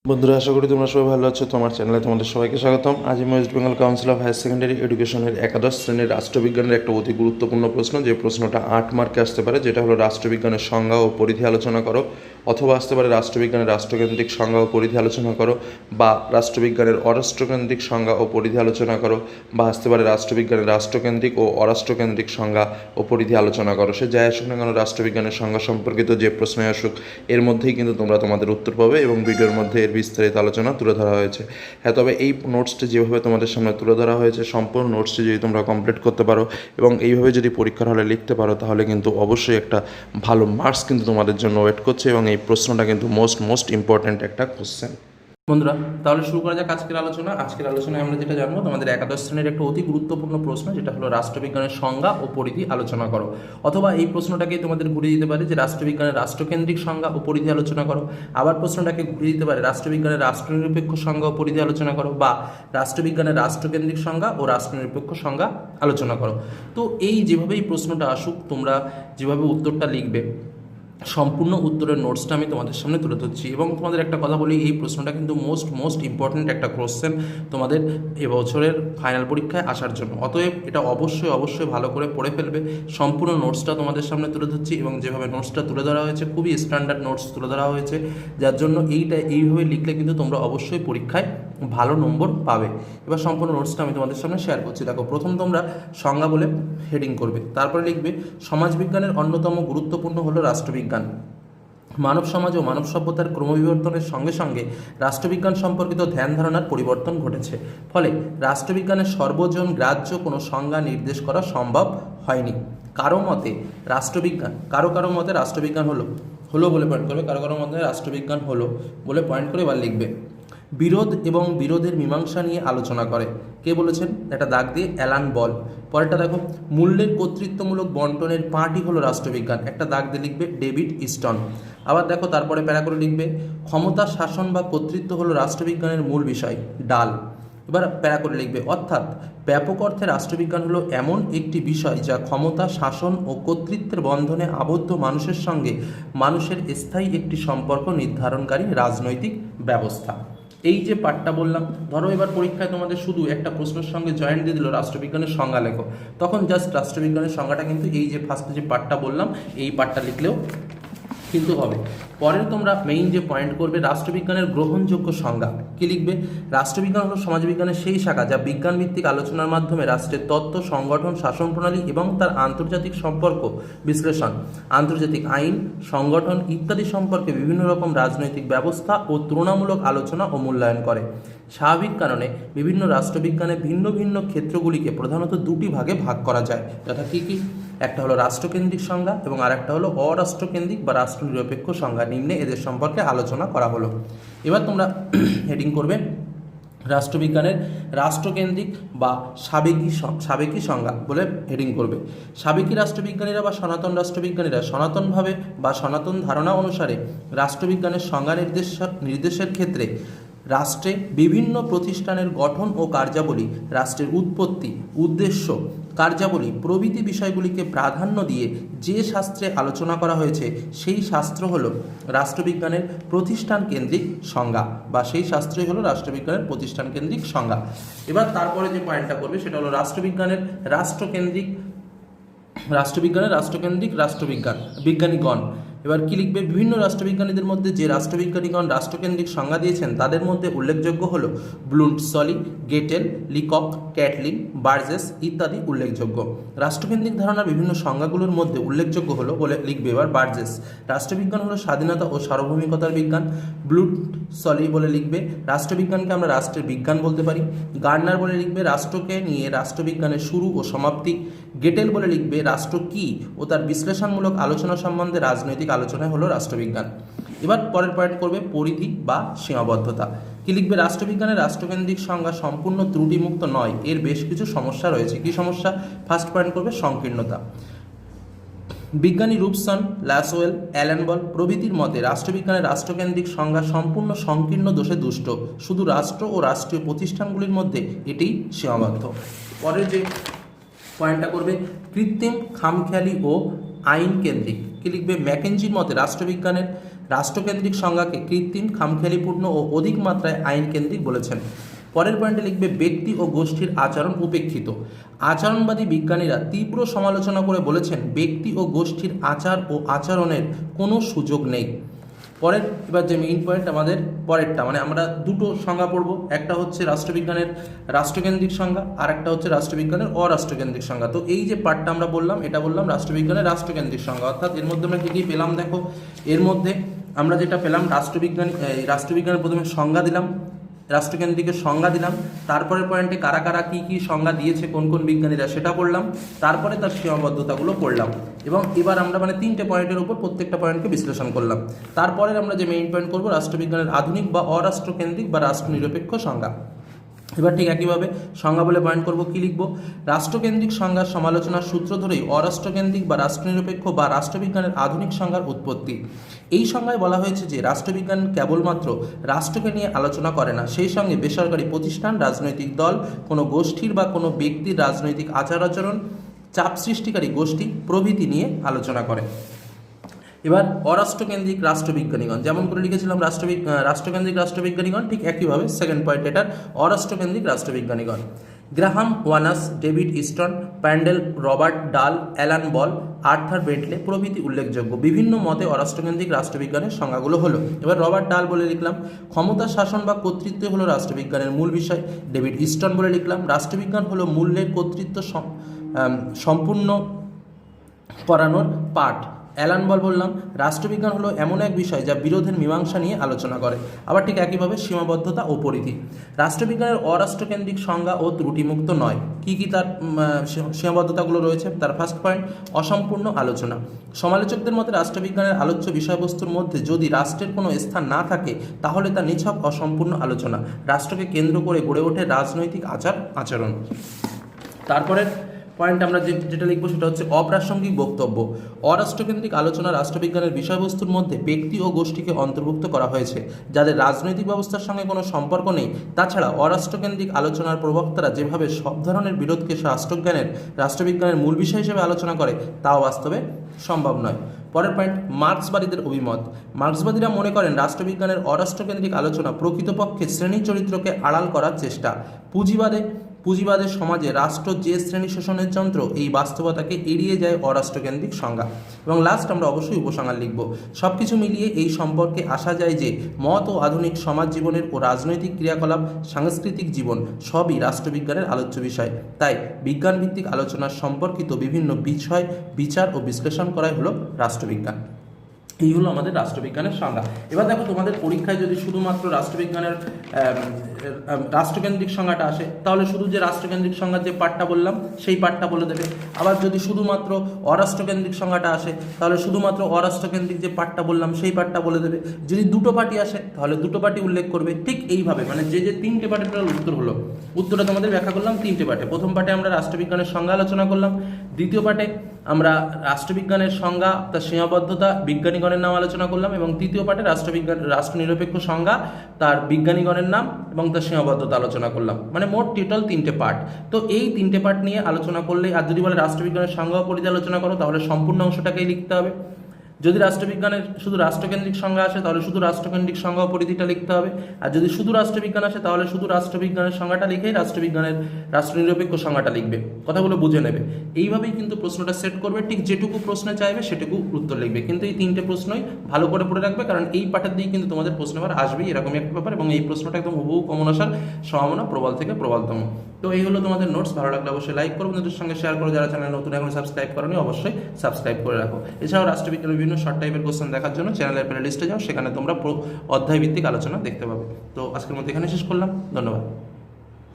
বন্ধুরা, আশা করি তোমরা সবাই ভালো আছো। তোমার চ্যানেলে তোমাদের সবাইকে স্বাগতম। আজ আমি West Bengal council of higher secondary এডুকেশনের একাদশ শ্রেণীর রাষ্ট্রবিজ্ঞানের একটা অতি গুরুত্বপূর্ণ প্রশ্ন, যে প্রশ্নটা 8 মার্কে আসতে পারে, যেটা হলো রাষ্ট্রবিজ্ঞানের সংজ্ঞা ও পরিধি আলোচনা করো। অথবা আসতে পারে রাষ্ট্রবিজ্ঞানের রাষ্ট্রকেন্দ্রিক সংজ্ঞা ও পরিধি আলোচনা করো, বা রাষ্ট্রবিজ্ঞানের অরাষ্ট্রকেন্দ্রিক সংজ্ঞা ও পরিধি আলোচনা করো, বা আসতে পারে রাষ্ট্রবিজ্ঞানের রাষ্ট্রকেন্দ্রিক ও অরাষ্ট্রকেন্দ্রিক সংজ্ঞা ও পরিধি আলোচনা করো। সে যাই আসুক না কেন, রাষ্ট্রবিজ্ঞানের সংজ্ঞা সম্পর্কিত যে প্রশ্নই আসুক, এর মধ্যেই কিন্তু তোমরা তোমাদের উত্তর পাবে এবং ভিডিওর মধ্যে এর বিস্তারিত আলোচনা তুলে ধরা হয়েছে। হ্যাঁ, তবে এই নোটসটি যেভাবে তোমাদের সামনে তুলে ধরা হয়েছে, সম্পূর্ণ নোটসটি যদি তোমরা কমপ্লিট করতে পারো এবং এইভাবে যদি পরীক্ষার হলে লিখতে পারো, তাহলে কিন্তু অবশ্যই একটা ভালো মার্কস কিন্তু তোমাদের জন্য ওয়েট করছে। এবং এই প্রশ্নটা কিন্তু মোস্ট ইম্পর্ট্যান্ট একটা কোশ্চেন। বন্ধুরা, তাহলে শুরু করা যাক আজকের আলোচনা। আজকের আলোচনায় আমরা যেটা জানবো, তোমাদের একাদশ শ্রেণীর একটা অতি গুরুত্বপূর্ণ প্রশ্ন, যেটা হলো রাষ্ট্রবিজ্ঞানের সংজ্ঞা ও পরিধি আলোচনা করো। অথবা এই প্রশ্নটাকে তোমাদের ঘুরিয়ে দিতে পারে যে রাষ্ট্রবিজ্ঞানের রাষ্ট্রকেন্দ্রিক সংজ্ঞা ও পরিধি আলোচনা করো। আবার প্রশ্নটাকে ঘুরিয়ে দিতে পারে রাষ্ট্রবিজ্ঞানের রাষ্ট্রনিরপেক্ষ সংজ্ঞা ও পরিধি আলোচনা করো, বা রাষ্ট্রবিজ্ঞানের রাষ্ট্রকেন্দ্রিক সংজ্ঞা ও রাষ্ট্রনিরপেক্ষ সংজ্ঞা আলোচনা করো। তো এই যেভাবেই প্রশ্নটা আসুক, তোমরা যেভাবে উত্তরটা লিখবে, সম্পূর্ণ উত্তরের নোটসটা আমি তোমাদের সামনে তুলে ধরছি। এবং তোমাদের একটা কথা বলি, এই প্রশ্নটা কিন্তু মোস্ট ইম্পর্ট্যান্ট একটা কোশ্চেন তোমাদের এবছরের ফাইনাল পরীক্ষায় আসার জন্য। অতএব এটা অবশ্যই ভালো করে পড়ে ফেলবে। সম্পূর্ণ নোটসটা তোমাদের সামনে তুলে ধরছি, এবং যেভাবে নোটসটা তুলে ধরা হয়েছে, খুবই স্ট্যান্ডার্ড নোটস তুলে ধরা হয়েছে, যার জন্য এইভাবে লিখলে কিন্তু তোমরা অবশ্যই পরীক্ষায় ভালো নম্বর পাবে। এবার সম্পূর্ণ নোটসটা আমি তোমাদের সামনে শেয়ার করছি। দেখো, প্রথম তোমরা সংজ্ঞা বলে হেডিং করবে, তারপরে লিখবে সমাজবিজ্ঞানের অন্যতম গুরুত্বপূর্ণ হলো রাষ্ট্রবিজ্ঞান। মানব সমাজ ও মানব সভ্যতার ক্রমবিবর্তনের সঙ্গে সঙ্গে রাষ্ট্রবিজ্ঞান সম্পর্কিত ধ্যান ধারণার পরিবর্তন ঘটেছে। ফলে রাষ্ট্রবিজ্ঞানের সর্বজন গ্রাহ্য কোনো সংজ্ঞা নির্দেশ করা সম্ভব হয়নি। কারো মতে রাষ্ট্রবিজ্ঞান, কারো মতে রাষ্ট্রবিজ্ঞান হলো বলে পয়েন্ট করবে, কারো মতে রাষ্ট্রবিজ্ঞান হলো বলে পয়েন্ট করে এবার লিখবে বিরোধ এবং বিরোধের মীমাংসা নিয়ে আলোচনা করে। কে বলেছেন? একটা দাগ দিয়ে অ্যালান বল। পরেরটা দেখো, মূল্যের কর্তৃত্বমূলক বন্টনের পার্টি হলো রাষ্ট্রবিজ্ঞান। একটা দাগ দিয়ে লিখবে ডেভিড ইস্টন। আবার দেখো, তারপরে প্যারা করে লিখবে ক্ষমতা, শাসন বা কর্তৃত্ব হলো রাষ্ট্রবিজ্ঞানের মূল বিষয়। ডাল। এবার প্যারা করে লিখবে অর্থাৎ ব্যাপক অর্থে রাষ্ট্রবিজ্ঞান হলো এমন একটি বিষয় যা ক্ষমতা, শাসন ও কর্তৃত্বের বন্ধনে আবদ্ধ মানুষের সঙ্গে মানুষের স্থায়ী একটি সম্পর্ক নির্ধারণকারী রাজনৈতিক ব্যবস্থা। এই যে পাঠটা বললাম, ধরো এবার পরীক্ষায় তোমাদের শুধু একটা প্রশ্নের সঙ্গে জয়েন্ট দিয়ে দিল রাষ্ট্রবিজ্ঞানের সংজ্ঞা লেখো, তখন জাস্ট রাষ্ট্রবিজ্ঞানের সংজ্ঞাটা কিন্তু এই যে ফার্স্টে যে পাঠটা বললাম, এই পাঠটা লিখলেও কিন্তু হবে। পরের তোমরা মেইন যে পয়েন্ট করবে, রাষ্ট্রবিজ্ঞানের গ্রহণযোগ্য সংজ্ঞা। কি লিখবে? রাষ্ট্রবিজ্ঞান হলো সমাজবিজ্ঞানের সেই শাখা যা বিজ্ঞানভিত্তিক আলোচনার মাধ্যমে রাষ্ট্রের তত্ত্ব, সংগঠন, শাসন প্রণালী এবং তার আন্তর্জাতিক সম্পর্ক বিশ্লেষণ, আন্তর্জাতিক আইন, সংগঠন ইত্যাদি সম্পর্কে বিভিন্ন রকম রাজনৈতিক ব্যবস্থা ও তুলনামূলক আলোচনা ও মূল্যায়ন করে। স্বাভাবিক কারণে বিভিন্ন রাষ্ট্রবিজ্ঞানের ভিন্ন ভিন্ন ক্ষেত্রগুলিকে প্রধানত দুটি ভাগে ভাগ করা যায়, যথা কী কী? একটা হলো রাষ্ট্রকেন্দ্রিক সংজ্ঞা এবং আরেকটা হলো অরাষ্ট্রকেন্দ্রিক বা রাষ্ট্রনিরপেক্ষ সংজ্ঞা। নিম্নে এদের সম্পর্কে আলোচনা করা হলো। এবার তোমরা হেডিং করবে রাষ্ট্রবিজ্ঞানের রাষ্ট্রকেন্দ্রিক বা সাবেকি সংজ্ঞা বলে হেডিং করবে। সাবেকি রাষ্ট্রবিজ্ঞানীরা বা সনাতন রাষ্ট্রবিজ্ঞানীরা সনাতনভাবে বা সনাতন ধারণা অনুসারে রাষ্ট্রবিজ্ঞানের সংজ্ঞা নির্দেশের ক্ষেত্রে রাষ্ট্রে বিভিন্ন প্রতিষ্ঠানের গঠন ও কার্যাবলী, রাষ্ট্রের উৎপত্তি, উদ্দেশ্য, কার্যাবলী প্রভৃতি বিষয়গুলিকে প্রাধান্য দিয়ে যে শাস্ত্রে আলোচনা করা হয়েছে সেই শাস্ত্র হল রাষ্ট্রবিজ্ঞানের প্রতিষ্ঠান কেন্দ্রিক সংজ্ঞা, বা সেই শাস্ত্রই হলো রাষ্ট্রবিজ্ঞানের প্রতিষ্ঠান কেন্দ্রিক সংজ্ঞা। এবার তারপরে যে পয়েন্টটা করবে সেটা হলো রাষ্ট্রবিজ্ঞানের রাষ্ট্রবিজ্ঞান বিজ্ঞানীগণ। এবার কি লিখবে? বিভিন্ন রাষ্ট্রবিজ্ঞানীদের মধ্যে যে রাষ্ট্রবিজ্ঞানীগণ রাষ্ট্রকেন্দ্রিক সংজ্ঞা দিয়েছেন তাদের মধ্যে উল্লেখযোগ্য হল ব্লুন্টসলি, গেটেল, লিকক, ক্যাটলিন, বার্জেস ইত্যাদি উল্লেখযোগ্য। রাষ্ট্রকেন্দ্রিক ধারণার বিভিন্ন সংজ্ঞাগুলোর মধ্যে উল্লেখযোগ্য হলো বলে লিখবে এবার বার্জেস। রাষ্ট্রবিজ্ঞান হলো স্বাধীনতা ও সার্বভৌমিকতার বিজ্ঞান। ব্লুন্টসলি বলে লিখবে রাষ্ট্রবিজ্ঞানকে আমরা রাষ্ট্রের বিজ্ঞান বলতে পারি। গার্নার বলে লিখবে রাষ্ট্রকে নিয়ে রাষ্ট্রবিজ্ঞানের শুরু ও সমাপ্তি। গেটেল বলে লিখবে রাষ্ট্র কী ও তার বিশ্লেষণমূলক আলোচনা সম্বন্ধে রাজনৈতিক আলোচনায় হলো রাষ্ট্রবিজ্ঞান। এবার পরের পয়েন্ট করবে পরিধি বা সীমাবদ্ধতা। কি লিখবে? রাষ্ট্রবিজ্ঞানের রাষ্ট্রকেন্দ্রিক সংজ্ঞা সম্পূর্ণ ত্রুটিমুক্ত নয়, এর বেশ কিছু সমস্যা রয়েছে। কি সমস্যা? ফার্স্ট পয়েন্ট করবে সংকীর্ণতা। বিজ্ঞানী রুবসন, ল্যাসওয়েল, অ্যালান বল প্রভৃতির মতে রাষ্ট্রবিজ্ঞানের রাষ্ট্রকেন্দ্রিক সংজ্ঞা সম্পূর্ণ সংকীর্ণ দোষে দুষ্ট। শুধু রাষ্ট্র ও রাষ্ট্রীয় প্রতিষ্ঠানগুলির মধ্যে এটিই সীমাবদ্ধ। পরের যে পয়েন্টটা করবে কৃত্রিম, খামখেয়ালি ও আইন কেন্দ্রিক। কি লিখবে? ম্যাকেঞ্জির মতে রাষ্ট্রকেন্দ্রিক সংজ্ঞাকে কৃত্রিম, খামখেয়ালিপূর্ণ ও অধিক মাত্রায় আইনকেন্দ্রিক বলেছেন। পরের পয়েন্টে লিখবে ব্যক্তি ও গোষ্ঠীর আচরণ উপেক্ষিত। আচরণবাদী বিজ্ঞানীরা তীব্র সমালোচনা করে বলেছেন ব্যক্তি ও গোষ্ঠীর আচার ও আচরণের কোনো সুযোগ নেই। পরের এবার যে মেইন পয়েন্ট আমাদের পরেরটা, মানে আমরা দুটো সংজ্ঞা পড়ব, একটা হচ্ছে রাষ্ট্রবিজ্ঞানের রাষ্ট্রকেন্দ্রিক সংজ্ঞা আর একটা হচ্ছে রাষ্ট্রবিজ্ঞানের অরাষ্ট্রকেন্দ্রিক সংজ্ঞা। তো এই যে পার্টটা আমরা বললাম, এটা বললাম রাষ্ট্রবিজ্ঞানের রাষ্ট্রকেন্দ্রিক সংজ্ঞা, অর্থাৎ এর মধ্যে আমরা কী কী পেলাম দেখো। এর মধ্যে আমরা যেটা পেলাম রাষ্ট্রবিজ্ঞানের প্রথমে সংজ্ঞা দিলাম, রাষ্ট্রকেন্দ্রিকের সংজ্ঞা দিলাম, তারপরের পয়েন্টে কারা কারা কী কী সংজ্ঞা দিয়েছে কোন কোন বিজ্ঞানীরা সেটা পড়লাম, তারপরে তার সীমাবদ্ধতাগুলো পড়লাম এবং এবার আমরা মানে 3টে পয়েন্টের উপর প্রত্যেকটা পয়েন্টকে বিশ্লেষণ করলাম। তারপরে আমরা যে মেইন পয়েন্ট করবো রাষ্ট্রবিজ্ঞানের আধুনিক বা অরাষ্ট্রকেন্দ্রিক বা রাষ্ট্রনিরপেক্ষ সংজ্ঞা। এবার ঠিক একইভাবে সংজ্ঞা বলে পয়েন্ট করব, কি লিখব, রাষ্ট্রকেন্দ্রিক সংজ্ঞার সমালোচনার সূত্র ধরেই অরাষ্ট্রকেন্দ্রিক বা রাষ্ট্রনিরপেক্ষ বা রাষ্ট্রবিজ্ঞানের আধুনিক সংজ্ঞার উৎপত্তি। এই সংজ্ঞায় বলা হয়েছে যে রাষ্ট্রবিজ্ঞান কেবলমাত্র রাষ্ট্রকে নিয়ে আলোচনা করে না, সেই সঙ্গে বেসরকারি প্রতিষ্ঠান, রাজনৈতিক দল, কোনো গোষ্ঠীর বা কোনো ব্যক্তির রাজনৈতিক আচার আচরণ, চাপ সৃষ্টিকারী গোষ্ঠী প্রভৃতি নিয়ে আলোচনা করে। এবার অরাষ্ট্রকেন্দ্রিক রাষ্ট্রবিজ্ঞানীগণ, যেমন করে লিখেছিলাম রাষ্ট্রকেন্দ্রিক রাষ্ট্রবিজ্ঞানীগণ, ঠিক একইভাবে সেকেন্ড পয়েন্ট এটার অরাষ্ট্রকেন্দ্রিক রাষ্ট্রবিজ্ঞানীগণ। গ্রাহাম ওয়ানাস, ডেভিড ইস্টন, প্যান্ডেল, Robert Dahl, Alan Ball, Arthur Bentley প্রভৃতি উল্লেখযোগ্য। বিভিন্ন মতে অরাষ্ট্রকেন্দ্রিক রাষ্ট্রবিজ্ঞানের সংজ্ঞাগুলো হলো, এবার রবার্ট ডাল বলে লিখলাম ক্ষমতা, শাসন বা কর্তৃত্ব হলো রাষ্ট্রবিজ্ঞানের মূল বিষয়। ডেভিড ইস্টন বলে লিখলাম রাষ্ট্রবিজ্ঞান হলো মূল্যের কর্তৃত্ব সম্পূর্ণ করানোর পাঠ। অ্যালান বল বললাম রাষ্ট্রবিজ্ঞান হলো এমন এক বিষয় যা বিরোধের মীমাংসা নিয়ে আলোচনা করে। আবার ঠিক একইভাবে সীমাবদ্ধতা ও পরিধি, রাষ্ট্রবিজ্ঞানের অরাষ্ট্রকেন্দ্রিক সংজ্ঞা ও ত্রুটিমুক্ত নয়। কি কি তার সীমাবদ্ধতাগুলো রয়েছে, তার ফার্স্ট পয়েন্ট অসম্পূর্ণ আলোচনা। সমালোচকদের মতে রাষ্ট্রবিজ্ঞানের আলোচ্য বিষয়বস্তুর মধ্যে যদি রাষ্ট্রের কোনো স্থান না থাকে তাহলে তা নিছক অসম্পূর্ণ আলোচনা। রাষ্ট্রকে কেন্দ্র করে গড়ে ওঠে রাজনৈতিক আচরণ। তারপরে পয়েন্ট আমরা যেটা লিখবো সেটা হচ্ছে অপ্রাসঙ্গিক বক্তব্য। অরাষ্ট্রকেন্দ্রিক আলোচনা রাষ্ট্রবিজ্ঞানের বিষয়বস্তুর মধ্যে ব্যক্তি ও গোষ্ঠীকে অন্তর্ভুক্ত করা হয়েছে যাদের রাজনৈতিক ব্যবস্থার সঙ্গে কোনো সম্পর্ক নেই। তাছাড়া অরাষ্ট্রকেন্দ্রিক আলোচনার প্রবক্তারা যেভাবে সব ধরনের বিরোধকে রাষ্ট্রবিজ্ঞানের মূল বিষয় হিসেবে আলোচনা করে তাও বাস্তবে সম্ভব নয়। পরের পয়েন্ট মার্ক্সবাদীদের অভিমত। মার্ক্সবাদীরা মনে করেন রাষ্ট্রবিজ্ঞানের অরাষ্ট্রকেন্দ্রিক আলোচনা প্রকৃতপক্ষে শ্রেণী চরিত্রকে আড়াল করার চেষ্টা। পুঁজিবাদের সমাজে রাষ্ট্র যে শ্রেণী শোষণের যন্ত্র, এই বাস্তবতাকে এড়িয়ে যায় অরাষ্ট্রকেন্দ্রিক সংজ্ঞা। এবং লাস্ট আমরা অবশ্যই উপসংহার লিখব। সব কিছু মিলিয়ে এই সম্পর্কে আসা যায় যে মত ও আধুনিক সমাজ জীবনের ও রাজনৈতিক ক্রিয়াকলাপ, সাংস্কৃতিক জীবন সবই রাষ্ট্রবিজ্ঞানের আলোচ্য বিষয়। তাই বিজ্ঞানভিত্তিক আলোচনার সম্পর্কিত বিভিন্ন বিষয় বিচার ও বিশ্লেষণ করাই হলো রাষ্ট্রবিজ্ঞান। এই হলো আমাদের রাষ্ট্রবিজ্ঞানের সংজ্ঞা। এবার দেখো তোমাদের পরীক্ষায় যদি শুধুমাত্র রাষ্ট্রবিজ্ঞানের রাষ্ট্রকেন্দ্রিক সংজ্ঞাটা আসে তাহলে শুধু যে রাষ্ট্রকেন্দ্রিক সংজ্ঞার যে পাঠটা বললাম সেই পাঠটা বলে দেবে। আবার যদি শুধুমাত্র অরাষ্ট্রকেন্দ্রিক সংজ্ঞাটা আসে তাহলে শুধুমাত্র অরাষ্ট্রকেন্দ্রিক যে পাঠটা বললাম সেই পাঠটা বলে দেবে। যদি দুটো পাঠই আসে তাহলে দুটো পাঠই উল্লেখ করবে। ঠিক এইভাবে মানে যে 3টে পাঠের উত্তর হলো, উত্তরটা তোমাদের ব্যাখ্যা করলাম 3টে পাঠে। প্রথম পাঠে আমরা রাষ্ট্রবিজ্ঞানের সংজ্ঞা আলোচনা করলাম, দ্বিতীয় পাঠে আমরা রাষ্ট্রবিজ্ঞানের সংজ্ঞা, তার সীমাবদ্ধতা, বিজ্ঞানীগণের নাম আলোচনা করলাম এবং তৃতীয় পাঠে রাষ্ট্রনিরপেক্ষ সংজ্ঞা, তার বিজ্ঞানীগণের নাম এবং তার সীমাবদ্ধতা আলোচনা করলাম। মানে মোট টোটাল 3টে পার্ট। তো এই 3টে পার্ট নিয়ে আলোচনা করলে, আর যদি বলে রাষ্ট্রবিজ্ঞানের সংজ্ঞা ও পরিধি আলোচনা করো তাহলে সম্পূর্ণ অংশটাকেই লিখতে হবে। যদি রাষ্ট্রবিজ্ঞানের শুধু রাষ্ট্রকেন্দ্রিক সংজ্ঞা আসে তাহলে শুধু রাষ্ট্রকেন্দ্রিক সংজ্ঞা ও পরিধিটা লিখতে হবে। আর যদি শুধু রাষ্ট্রবিজ্ঞান আসে তাহলে শুধু রাষ্ট্রবিজ্ঞানের সংজ্ঞাটা লিখেই রাষ্ট্রবিজ্ঞানের রাষ্ট্রনিরপেক্ষ সংজ্ঞাটা লিখবে। কথাগুলো বুঝে নেবে। এইভাবেই কিন্তু প্রশ্নটা সেট করবে। ঠিক যেটুকু প্রশ্নে চাইবে সেটুকু উত্তর লিখবে। কিন্তু এই 3টে প্রশ্নই ভালো করে পড়ে রাখবে, কারণ এই পাঠের দিকে কিন্তু তোমাদের প্রশ্ন আবার আসবেই, এরকমই একটা ব্যাপার। এবং এই প্রশ্নটা একদম হুবহু কমন আসার সম্ভাবনা প্রবল থেকে প্রবলতম। তো এই হলো তোমাদের নোটস। ভালো লাগলে অবশ্যই লাইক করো, বন্ধুদের সঙ্গে শেয়ার করো। যারা চ্যানেল নতুন এখন সাবস্ক্রাইব করোনি অবশ্যই সাবস্ক্রাইব করে রাখো। এছাড়াও রাষ্ট্রবিজ্ঞানের বিভিন্ন শর্ট টাইপের কোশ্চেন দেখার জন্য চ্যানেলের প্লে লিস্টে যাও, সেখানে তোমরা অধ্যায় ভিত্তিক আলোচনা দেখতে পাবে। তো আজকের মধ্যে এখানে শেষ করলাম। ধন্যবাদ।